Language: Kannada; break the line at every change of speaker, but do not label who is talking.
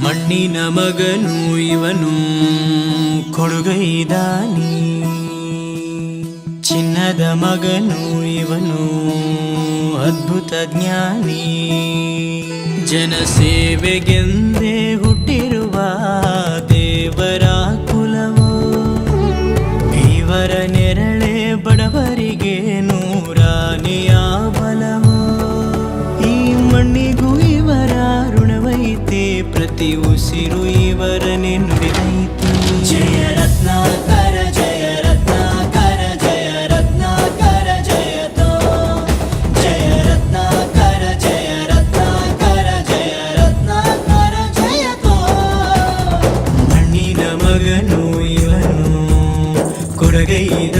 ಮಣ್ಣಿನ ಮಗನು ಇವನು ಕೊಡುಗೈದಾನಿ, ಚಿನ್ನದ ಮಗನು ಇವನು ಅದ್ಭುತ ಜ್ಞಾನಿ. ಜನಸೇವೆಗೆಂದೇ ಹುಟ್ಟಿರುವ ದೇವರ ಕುಲವೋ, ಇವರ ನೆರಳೆ ಬಡವರಿಗೆ ನೂರಾನೆಯ ಬಲವೋ. ಈ ಮಣ್ಣಿಗೂ ಇವರ ಋಣವೈತೆ, ಪ್ರತಿ ಉಸಿರು ಇವರನೆ ನುಡಿದೈತೆ. ಜಯ ರತ್ನಾಕರ ಜಯ ರತ್ನಾಕರ ಜಯ ರತ್ನಾಕರ ಜಯತೋ, ಜಯ ರತ್ನಾಕರ ಜಯ ರತ್ನಾಕರ ಜಯ ರತ್ನಾಕರ ಜಯತೋ. ಮಣ್ಣಿನ ಮಗನು ಇವನು ಕೊಡುಗೈದ